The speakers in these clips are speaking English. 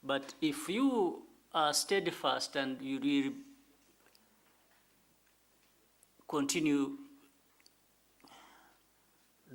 But if you are steadfast and you really continue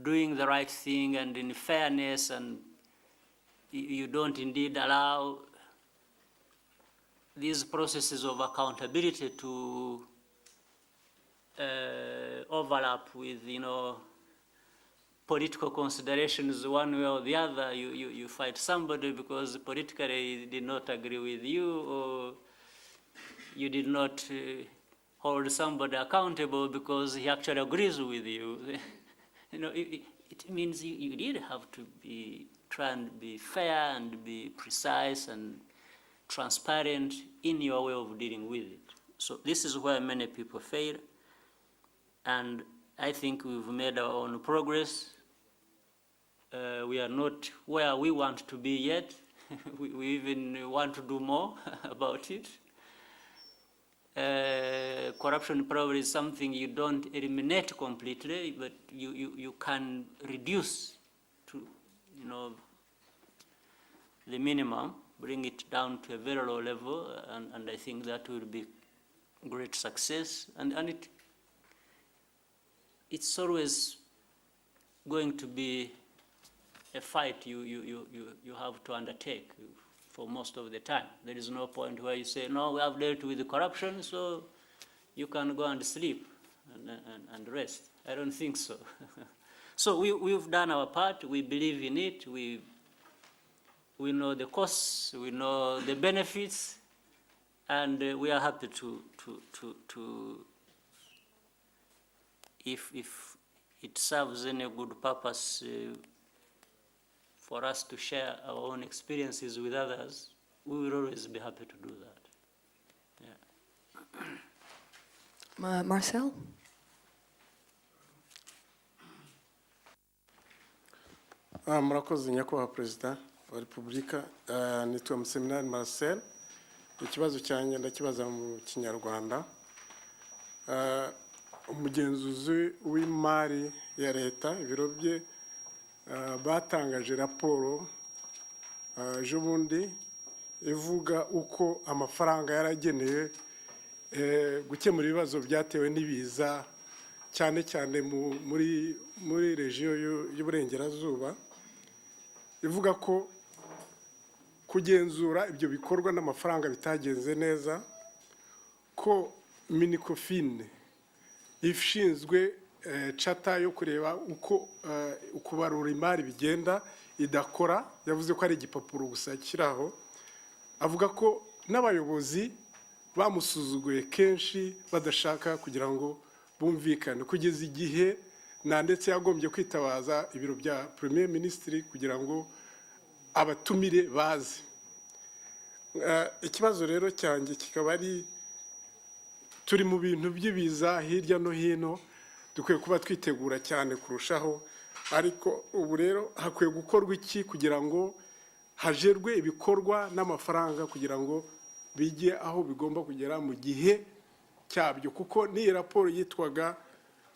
doing the right thing and in fairness, and you don't indeed allow these processes of accountability to overlap with, political considerations one way or the other. You fight somebody because politically did not agree with you, or you did not hold somebody accountable because he actually agrees with you. It means you really have to try and be fair and be precise and transparent in your way of dealing with it. So this is where many people fail, and I think we've made our own progress. We are not where we want to be yet. we even want to do more about it. Corruption probably is something you don't eliminate completely, but you can reduce to, the minimum, bring it down to a very low level, and I think that will be great success. And it's always going to be a fight you have to undertake for most of the time. There is no point where you say, no, we have dealt with the corruption, so you can go and sleep and rest. I don't think so. So we've done our part. We believe in it. We know the costs. We know the benefits, and we are happy to if it serves any good purpose for us to share our own experiences with others, we will always be happy to do that. Yeah. Marcel? Murakoze nyakubahwa Perezida wa Repubulika, nitwa Museminari Marcel. Ikibazo cyanjye ndakibaza mu Kinyarwanda. Umugenzuzi w'imari ya leta, ibiro bye batangaje raporo ejo bundi ivuga uko amafaranga yaragenewe gukemura ibibazo byatewe n'ibiza, cyane cyane muri regiyo y'Uburengerazuba. Ivuga ko kugenzura ibyo bikorwa n'amafaranga bitagenze neza, ko minikofine ishinzwe chata yo kureba uko ukubarura imari bigenda idakora. Yavuze ko ari igipapuro gusa kiraho. Avuga ko n'abayobozi bamusuzuguye kenshi badashaka kugira ngo bumvikane, kugeza igihe ndetse yagombye kwitabaza ibiro bya Premier Ministre kugira ngo abatumire baze. Ikibazo rero cyanjye kikaba ari, turi mu bintu by'ibiza hirya no hino, dukwiye kuba twitegura cyane kurushaho, ariko ubu rero hakwiye gukorwa iki kugira ngo hajerwe ibikorwa n'amafaranga kugira ngo bijye aho bigomba kugera mu gihe cyabyo, kuko ni raporo yitwaga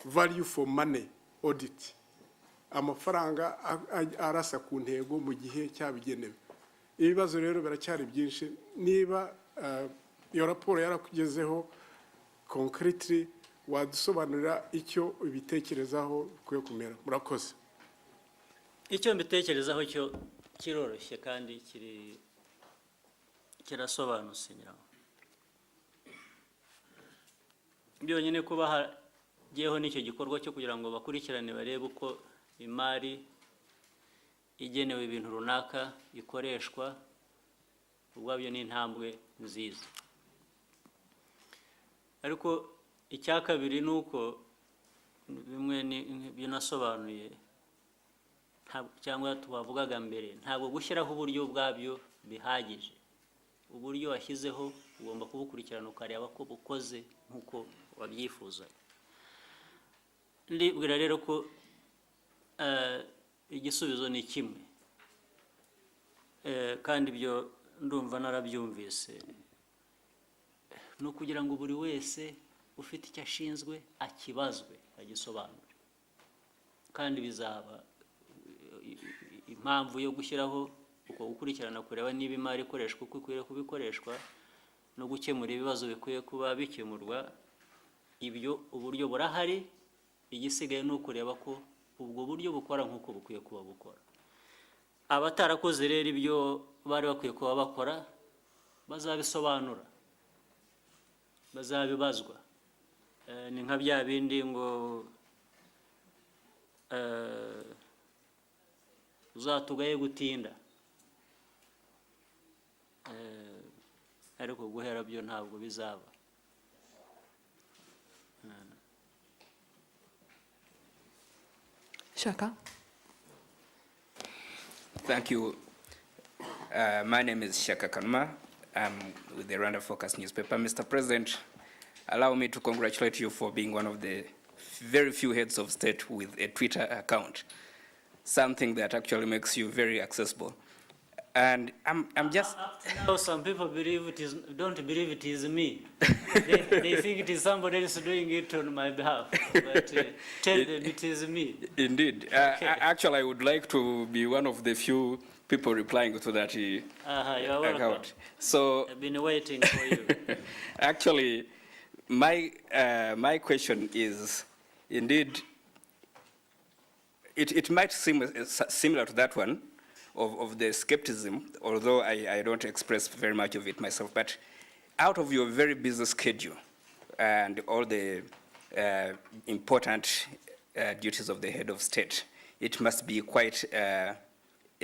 value for money audit, amafaranga arasa ku ntego mu gihe cyabigenewe. Ibibazo rero biracyari byinshi. Niba iyo raporo yarakugezeho concretely, wadusobanurira icyo ibitekerezaho bikwiye kumera. Murakoze. Icyo mbitekerezaho cyo kiroroshye kandi kirasobanutse nyiraho. Byonyine kuba hagiyeho n'icyo gikorwa cyo kugira ngo bakurikirane barebe uko imari igenewe ibintu runaka ikoreshwa, ubwabyo ni intambwe nziza. Ariko icya kabiri ni uko bimwe binasobanuye cyangwa tubavugaga mbere, ntabwo gushyiraho uburyo bwabyo bihagije. Uburyo washyizeho ugomba kubukurikirana ukareba ko bukoze nk'uko wabyifuza. Ndibwira rero ko igisubizo ni kimwe, kandi ibyo ndumva narabyumvise, ni ukugira ngo buri wese ufite icyo ashinzwe akibazwe, agisobanure. Kandi bizaba impamvu yo gushyiraho uko gukurikirana kureba niba imari ikoreshwa uko ikwiriye kubikoreshwa no gukemura ibibazo bikwiye kuba bikemurwa. Ibyo uburyo burahari, igisigaye ni ukureba ko ubwo buryo bukora nk'uko bukwiye kuba bukora. Abatarakoze rero ibyo bari bakwiye kuba bakora bazabisobanura, bazabibazwa. Ni nka bya bindi ngo uzatugaye gutinda, ariko guhera byo ntabwo bizaba. Shaka. Thank you. My name is Shaka Kanuma. I'm with the Rwanda Focus newspaper. Mr. President, allow me to congratulate you for being one of the very few heads of state with a Twitter account, something that actually makes you very accessible. And I'm just... Up to now, some people don't believe it is me. They think it is somebody else doing it on my behalf. But tell them it is me. Indeed. Actually, I would like to be one of the few people replying to that You're welcome. account. So I've been waiting for you. actually, my question is, indeed, it might seem similar to that one, of the skepticism, although I don't express very much of it myself. But out of your very busy schedule and all the important duties of the head of state, it must be quite a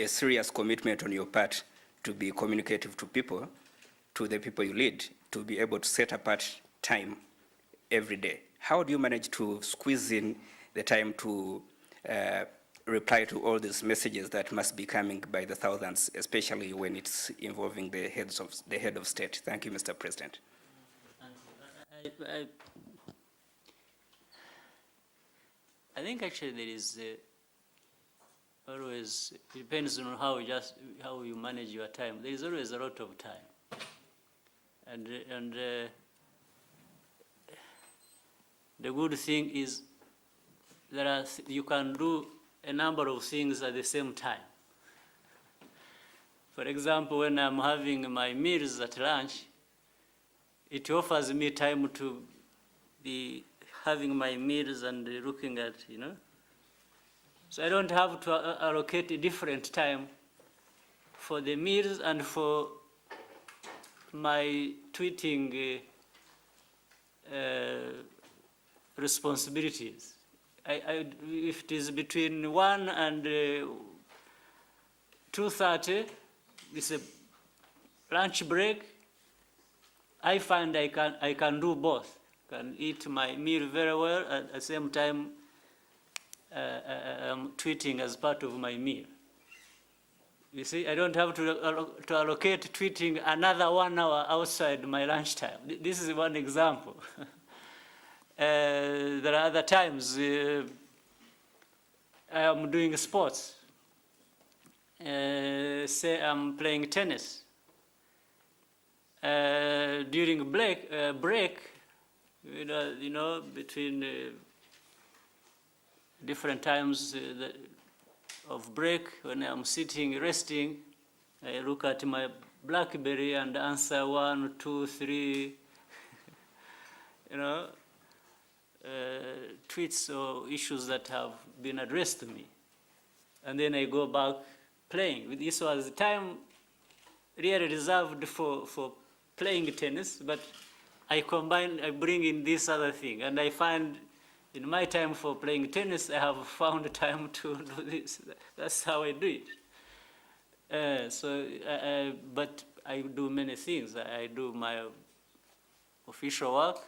serious commitment on your part to be communicative to people, to the people you lead, to be able to set apart time every day. How do you manage to squeeze in the time to reply to all these messages that must be coming by the thousands, especially when it's involving the head of state? Thank you, Mr. President. I think actually there is always, it depends on how you manage your time. There is always a lot of time, and the good thing is you can do a number of things at the same time. For example, when I'm having my meals at lunch, it offers me time to be having my meals and looking at, So I don't have to allocate a different time for the meals and for my tweeting responsibilities. If it is between 1 and 2:30, it's a lunch break, I find I can do both. Can eat my meal very well, at the same time I'm tweeting as part of my meal. You see, I don't have to allocate tweeting another 1 hour outside my lunchtime. This is one example. There are other times I am doing sports. Say I'm playing tennis. During break, between different times of break, when I'm sitting resting, I look at my BlackBerry and answer 1, 2, 3, tweets or issues that have been addressed to me. And then I go back playing. This was time really reserved for playing tennis, but I bring in this other thing, and I find in my time for playing tennis, I have found time to do this. That's how I do it. But I do many things. I do my official work,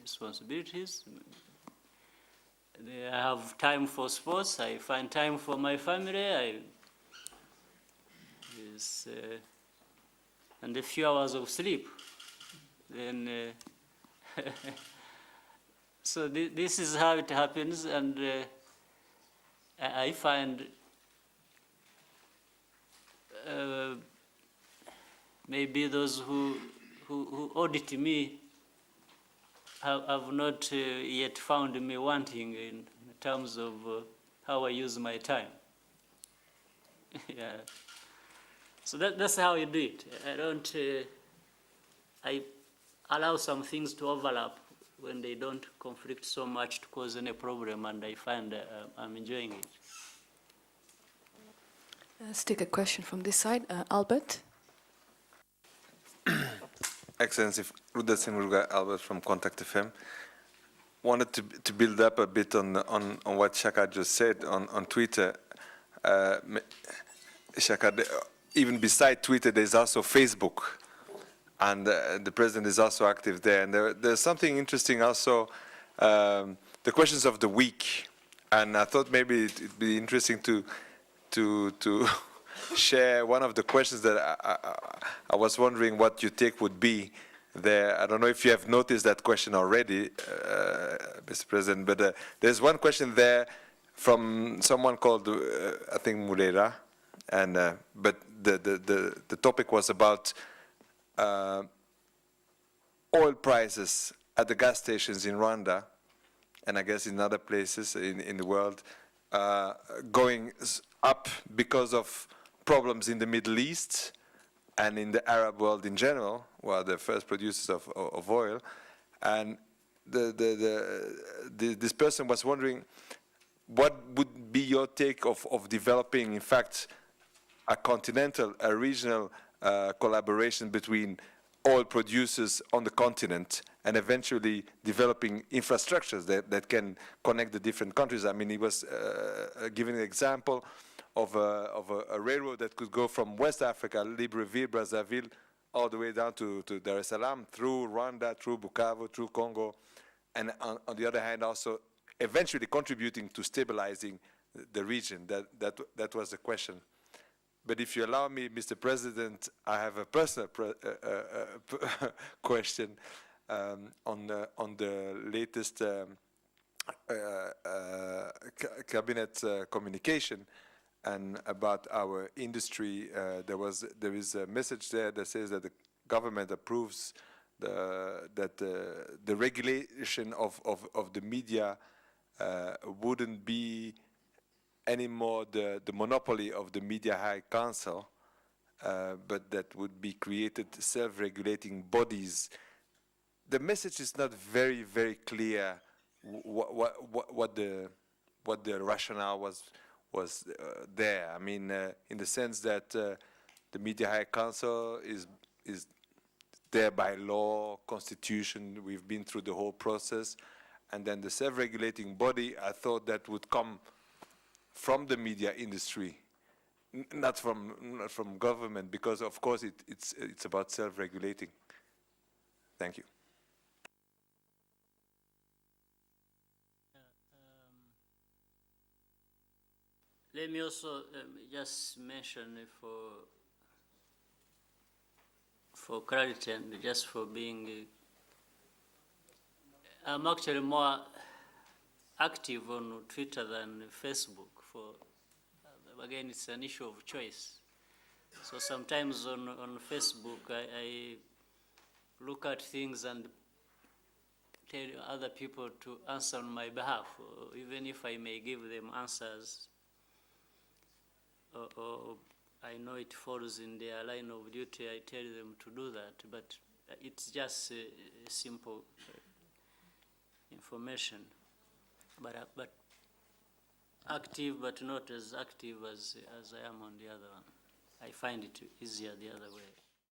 responsibilities. I have time for sports. I find time for my family. And a few hours of sleep. Then, so this is how it happens, and I find maybe those who audit me have not yet found me wanting in terms of how I use my time. Yeah. So that's how you do it. I don't, I allow some things to overlap when they don't conflict so much to cause any problem, and I find I'm enjoying it. Let's take a question from this side. Albert? Excellency, Rudolf Simurga, Albert from Contact FM. Wanted to build up a bit on what Shaka just said on Twitter. Shaka, even beside Twitter, there's also Facebook, and the president is also active there. And there's something interesting also, the questions of the week. And I thought maybe it'd be interesting to share one of the questions that I was wondering what your take would be there. I don't know if you have noticed that question already, Mr. President, but there's one question there from someone called, I think, Mulera, and but the topic was about oil prices at the gas stations in Rwanda, and I guess in other places in the world, going up because of problems in the Middle East and in the Arab world in general, who are the first producers of oil. And this person was wondering, what would be your take of developing, in fact, a continental, a regional collaboration between oil producers on the continent and eventually developing infrastructures that can connect the different countries. I mean, he was giving an example of a railroad that could go from West Africa, Libreville, Brazzaville, all the way down to Dar es Salaam, through Rwanda, through Bukavu, through Congo, and on the other hand also eventually contributing to stabilizing the region. That was the question. But if you allow me, Mr. President, I have a personal question on the latest cabinet communication and about our industry. There is a message there that says that the government approves that the regulation of the media wouldn't be anymore the monopoly of the Media High Council, but that would be created self-regulating bodies. The message is not very, very clear what the rationale was there. I mean, in the sense that the Media High Council is there by law, constitution. We've been through the whole process, and then the self-regulating body, I thought that would come from the media industry, not from government, because of course it's about self-regulating. Thank you. Let me also just mention for clarity and just for being, I'm actually more active on Twitter than Facebook. Again, it's an issue of choice. So sometimes on Facebook, I look at things and tell other people to answer on my behalf, or even if I may give them answers, or I know it falls in their line of duty, I tell them to do that, but it's just simple information. But active, but not as active as I am on the other one. I find it easier the other way.